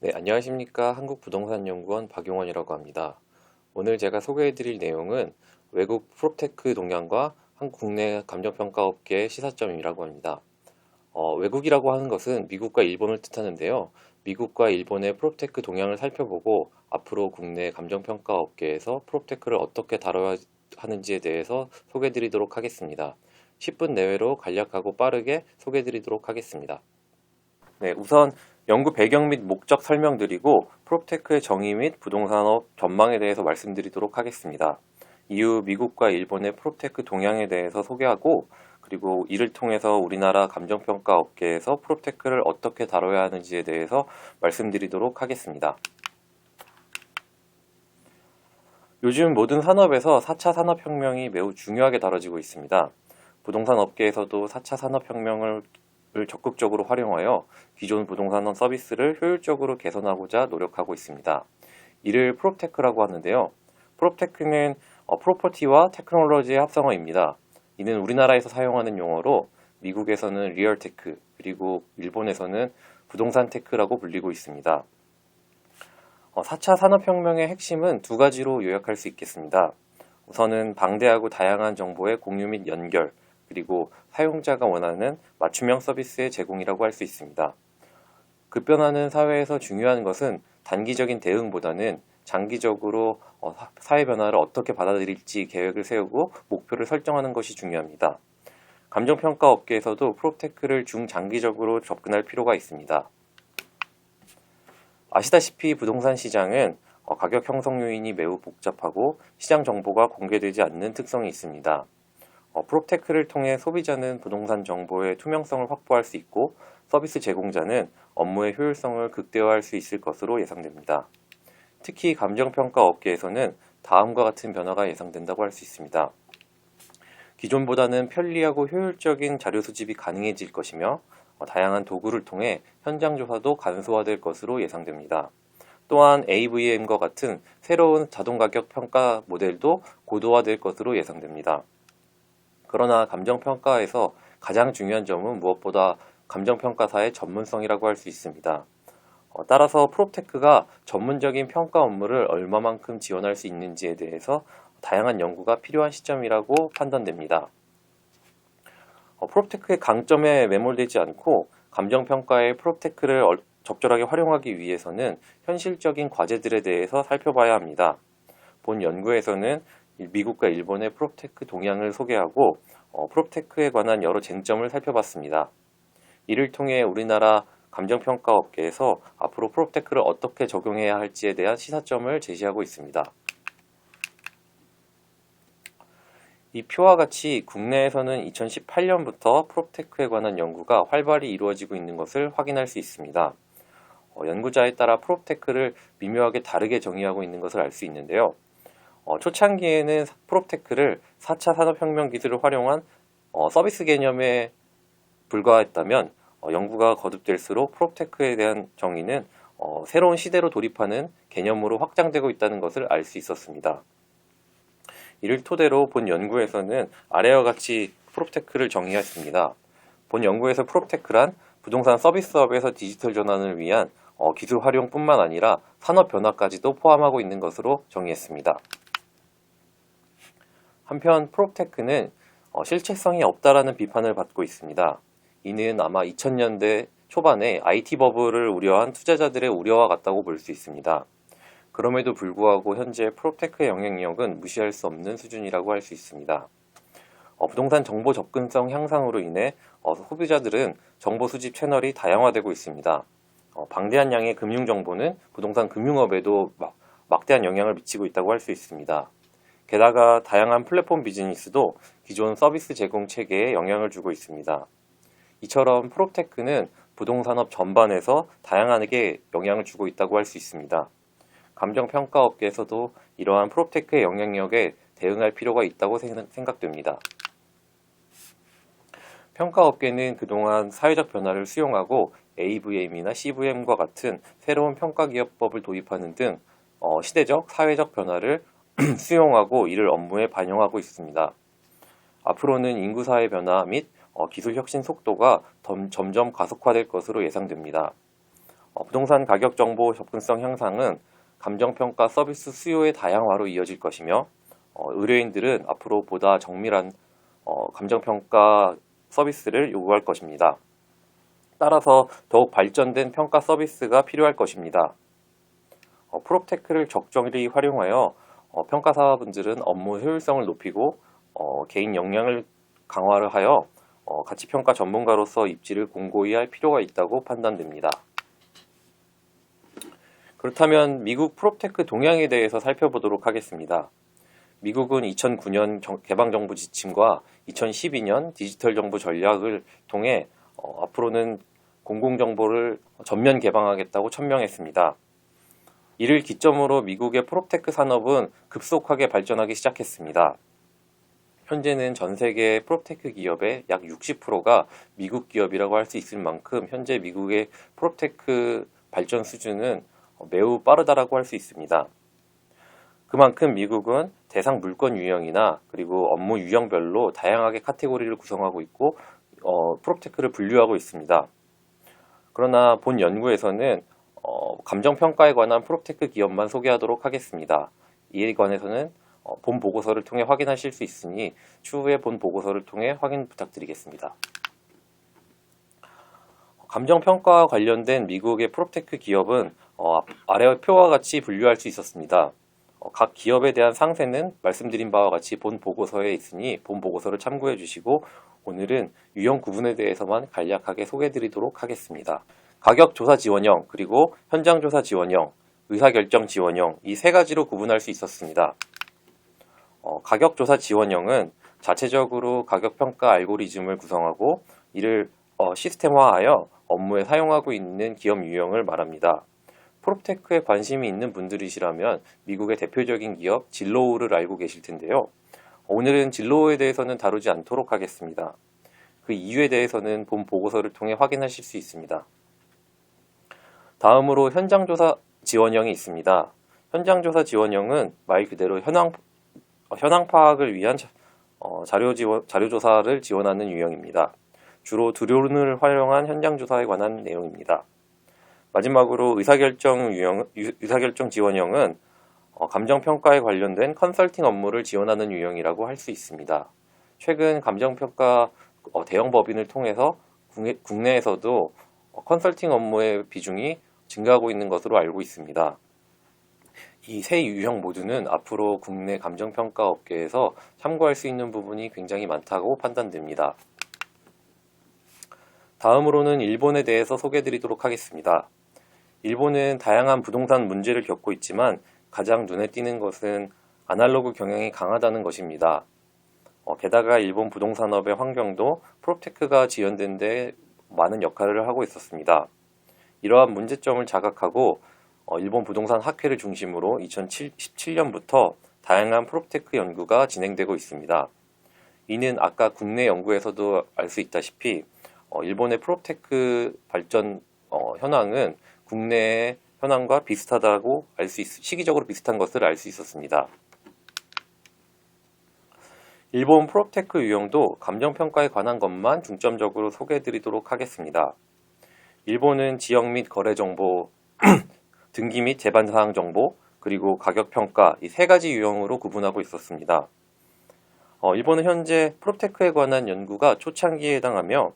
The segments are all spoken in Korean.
네, 안녕하십니까. 한국부동산연구원 박용원이라고 합니다. 오늘 제가 소개해드릴 내용은 외국 프롭테크 동향과 한국 국내 감정평가업계의 시사점이라고 합니다. 외국이라고 하는 것은 미국과 일본을 뜻하는데요. 미국과 일본의 프롭테크 동향을 살펴보고 앞으로 국내 감정평가업계에서 프롭테크를 어떻게 다뤄야 하는지에 대해서 소개해드리도록 하겠습니다. 10분 내외로 간략하고 빠르게 소개해드리도록 하겠습니다. 네, 우선 연구 배경 및 목적 설명드리고 프롭테크의 정의 및 부동산업 전망에 대해서 말씀드리도록 하겠습니다. 이후 미국과 일본의 프롭테크 동향에 대해서 소개하고 그리고 이를 통해서 우리나라 감정평가 업계에서 프롭테크를 어떻게 다뤄야 하는지에 대해서 말씀드리도록 하겠습니다. 요즘 모든 산업에서 4차 산업혁명이 매우 중요하게 다뤄지고 있습니다. 부동산 업계에서도 4차 산업혁명을 적극적으로 활용하여 기존 부동산 서비스를 효율적으로 개선하고자 노력하고 있습니다. 이를 프롭테크라고 하는데요. 프롭테크는 프로퍼티와 테크놀로지의 합성어입니다. 이는 우리나라에서 사용하는 용어로 미국에서는 리얼테크 그리고 일본에서는 부동산 테크라고 불리고 있습니다. 4차 산업혁명의 핵심은 두 가지로 요약할 수 있겠습니다. 우선은 방대하고 다양한 정보의 공유 및 연결, 그리고 사용자가 원하는 맞춤형 서비스의 제공이라고 할 수 있습니다. 급변하는 사회에서 중요한 것은 단기적인 대응보다는 장기적으로 사회 변화를 어떻게 받아들일지 계획을 세우고 목표를 설정하는 것이 중요합니다. 감정평가 업계에서도 프롭테크를 중장기적으로 접근할 필요가 있습니다. 아시다시피 부동산 시장은 가격 형성 요인이 매우 복잡하고 시장 정보가 공개되지 않는 특성이 있습니다. 프롭테크를 통해 소비자는 부동산 정보의 투명성을 확보할 수 있고 서비스 제공자는 업무의 효율성을 극대화할 수 있을 것으로 예상됩니다. 특히 감정평가 업계에서는 다음과 같은 변화가 예상된다고 할 수 있습니다. 기존보다는 편리하고 효율적인 자료 수집이 가능해질 것이며 다양한 도구를 통해 현장 조사도 간소화될 것으로 예상됩니다. 또한 AVM과 같은 새로운 자동가격 평가 모델도 고도화될 것으로 예상됩니다. 그러나 감정평가에서 가장 중요한 점은 무엇보다 감정평가사의 전문성이라고 할 수 있습니다. 따라서 프롭테크가 전문적인 평가 업무를 얼마만큼 지원할 수 있는지에 대해서 다양한 연구가 필요한 시점이라고 판단됩니다. 프롭테크의 강점에 매몰되지 않고 감정평가의 프롭테크를 적절하게 활용하기 위해서는 현실적인 과제들에 대해서 살펴봐야 합니다. 본 연구에서는 미국과 일본의 프롭테크 동향을 소개하고 프롭테크에 관한 여러 쟁점을 살펴봤습니다. 이를 통해 우리나라 감정평가 업계에서 앞으로 프롭테크를 어떻게 적용해야 할지에 대한 시사점을 제시하고 있습니다. 이 표와 같이 국내에서는 2018년부터 프롭테크에 관한 연구가 활발히 이루어지고 있는 것을 확인할 수 있습니다. 연구자에 따라 프롭테크를 미묘하게 다르게 정의하고 있는 것을 알 수 있는데요. 초창기에는 프롭테크를 4차 산업혁명 기술을 활용한 서비스 개념에 불과했다면 연구가 거듭될수록 프롭테크에 대한 정의는 새로운 시대로 돌입하는 개념으로 확장되고 있다는 것을 알 수 있었습니다. 이를 토대로 본 연구에서는 아래와 같이 프롭테크를 정의했습니다. 본 연구에서 프롭테크란 부동산 서비스업에서 디지털 전환을 위한 기술 활용뿐만 아니라 산업 변화까지도 포함하고 있는 것으로 정의했습니다. 한편 프롭테크는 실체성이 없다라는 비판을 받고 있습니다. 이는 아마 2000년대 초반에 IT 버블을 우려한 투자자들의 우려와 같다고 볼 수 있습니다. 그럼에도 불구하고 현재 프롭테크의 영향력은 무시할 수 없는 수준이라고 할 수 있습니다. 부동산 정보 접근성 향상으로 인해 소비자들은 정보 수집 채널이 다양화되고 있습니다. 방대한 양의 금융 정보는 부동산 금융업에도 막대한 영향을 미치고 있다고 할 수 있습니다. 게다가 다양한 플랫폼 비즈니스도 기존 서비스 제공 체계에 영향을 주고 있습니다. 이처럼 프롭테크는 부동산업 전반에서 다양하게 영향을 주고 있다고 할 수 있습니다. 감정평가업계에서도 이러한 프롭테크의 영향력에 대응할 필요가 있다고 생각됩니다. 평가업계는 그동안 사회적 변화를 수용하고 AVM이나 CVM과 같은 새로운 평가기업법을 도입하는 등 시대적, 사회적 변화를 수용하고 이를 업무에 반영하고 있습니다. 앞으로는 인구사회 변화 및 기술 혁신 속도가 점점 가속화될 것으로 예상됩니다. 부동산 가격 정보 접근성 향상은 감정평가 서비스 수요의 다양화로 이어질 것이며 의뢰인들은 앞으로 보다 정밀한 감정평가 서비스를 요구할 것입니다. 따라서 더욱 발전된 평가 서비스가 필요할 것입니다. 프롭테크를 적절히 활용하여 평가사분들은 업무 효율성을 높이고 개인 역량을 강화를 하여 가치평가 전문가로서 입지를 공고히 할 필요가 있다고 판단됩니다. 그렇다면 미국 프롭테크 동향에 대해서 살펴보도록 하겠습니다. 미국은 2009년 개방정부 지침과 2012년 디지털 정부 전략을 통해 앞으로는 공공정보를 전면 개방하겠다고 천명했습니다. 이를 기점으로 미국의 프롭테크 산업은 급속하게 발전하기 시작했습니다. 현재는 전 세계 프롭테크 기업의 약 60%가 미국 기업이라고 할 수 있을 만큼 현재 미국의 프롭테크 발전 수준은 매우 빠르다라고 할 수 있습니다. 그만큼 미국은 대상 물건 유형이나 그리고 업무 유형별로 다양하게 카테고리를 구성하고 있고 프롭테크를 분류하고 있습니다. 그러나 본 연구에서는 감정평가에 관한 프롭테크 기업만 소개하도록 하겠습니다. 이에 관해서는 본 보고서를 통해 확인하실 수 있으니 추후에 본 보고서를 통해 확인 부탁드리겠습니다. 감정평가와 관련된 미국의 프롭테크 기업은 아래 표와 같이 분류할 수 있었습니다. 각 기업에 대한 상세는 말씀드린 바와 같이 본 보고서에 있으니 본 보고서를 참고해 주시고 오늘은 유형 구분에 대해서만 간략하게 소개해 드리도록 하겠습니다. 가격조사 지원형, 그리고 현장조사 지원형, 의사결정 지원형 이 세 가지로 구분할 수 있었습니다. 가격조사 지원형은 자체적으로 가격평가 알고리즘을 구성하고 이를 시스템화하여 업무에 사용하고 있는 기업 유형을 말합니다. 프롭테크에 관심이 있는 분들이시라면 미국의 대표적인 기업 진로우를 알고 계실 텐데요. 오늘은 진로우에 대해서는 다루지 않도록 하겠습니다. 그 이유에 대해서는 본 보고서를 통해 확인하실 수 있습니다. 다음으로 현장조사 지원형이 있습니다. 현장조사 지원형은 말 그대로 현황 파악을 위한 자료조사를 지원하는 유형입니다. 주로 드론을 활용한 현장조사에 관한 내용입니다. 마지막으로 의사결정 지원형은 감정평가에 관련된 컨설팅 업무를 지원하는 유형이라고 할 수 있습니다. 최근 감정평가 대형 법인을 통해서 국내에서도 컨설팅 업무의 비중이 증가하고 있는 것으로 알고 있습니다. 이 세 유형 모두는 앞으로 국내 감정평가 업계에서 참고할 수 있는 부분이 굉장히 많다고 판단됩니다. 다음으로는 일본에 대해서 소개해드리도록 하겠습니다. 일본은 다양한 부동산 문제를 겪고 있지만 가장 눈에 띄는 것은 아날로그 경향이 강하다는 것입니다. 게다가 일본 부동산업의 환경도 프롭테크가 지연된 데 많은 역할을 하고 있었습니다. 이러한 문제점을 자각하고 일본 부동산 학회를 중심으로 2017년부터 다양한 프롭테크 연구가 진행되고 있습니다. 이는 아까 국내 연구에서도 알 수 있다시피 일본의 프롭테크 발전 현황은 국내의 현황과 비슷하다고 시기적으로 비슷한 것을 알 수 있었습니다. 일본 프롭테크 유형도 감정평가에 관한 것만 중점적으로 소개해드리도록 하겠습니다. 일본은 지역 및 거래 정보, 등기 및 재반사항 정보, 그리고 가격평가 이 세 가지 유형으로 구분하고 있었습니다. 일본은 현재 프롭테크에 관한 연구가 초창기에 해당하며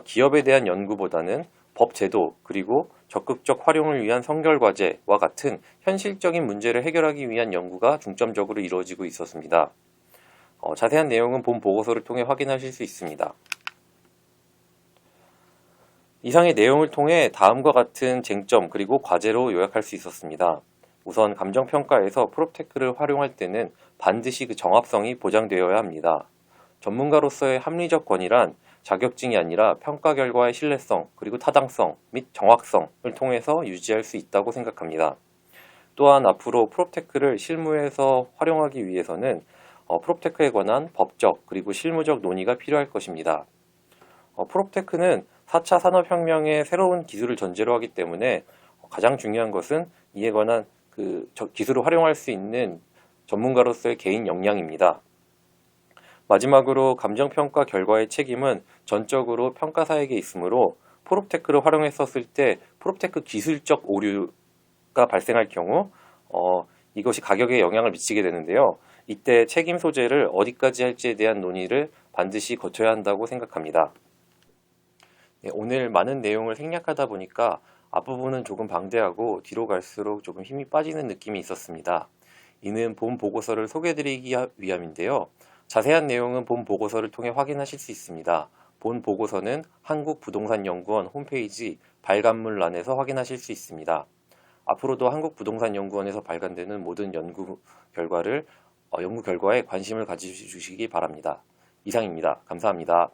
기업에 대한 연구보다는 법 제도 그리고 적극적 활용을 위한 선결과제와 같은 현실적인 문제를 해결하기 위한 연구가 중점적으로 이루어지고 있었습니다. 자세한 내용은 본 보고서를 통해 확인하실 수 있습니다. 이상의 내용을 통해 다음과 같은 쟁점 그리고 과제로 요약할 수 있었습니다. 우선 감정평가에서 프롭테크를 활용할 때는 반드시 그 정합성이 보장되어야 합니다. 전문가로서의 합리적 권위란 자격증이 아니라 평가 결과의 신뢰성 그리고 타당성 및 정확성을 통해서 유지할 수 있다고 생각합니다. 또한 앞으로 프롭테크를 실무에서 활용하기 위해서는 프롭테크에 관한 법적 그리고 실무적 논의가 필요할 것입니다. 프롭테크는 4차 산업혁명의 새로운 기술을 전제로 하기 때문에 가장 중요한 것은 이에 관한 그 기술을 활용할 수 있는 전문가로서의 개인 역량입니다. 마지막으로 감정평가 결과의 책임은 전적으로 평가사에게 있으므로 프롭테크를 활용했었을 때 프롭테크 기술적 오류가 발생할 경우 이것이 가격에 영향을 미치게 되는데요. 이때 책임 소재를 어디까지 할지에 대한 논의를 반드시 거쳐야 한다고 생각합니다. 네, 오늘 많은 내용을 생략하다 보니까 앞부분은 조금 방대하고 뒤로 갈수록 조금 힘이 빠지는 느낌이 있었습니다. 이는 본 보고서를 소개해드리기 위함인데요. 자세한 내용은 본 보고서를 통해 확인하실 수 있습니다. 본 보고서는 한국부동산연구원 홈페이지 발간물란에서 확인하실 수 있습니다. 앞으로도 한국부동산연구원에서 발간되는 모든 연구 결과에 관심을 가져주시기 바랍니다. 이상입니다. 감사합니다.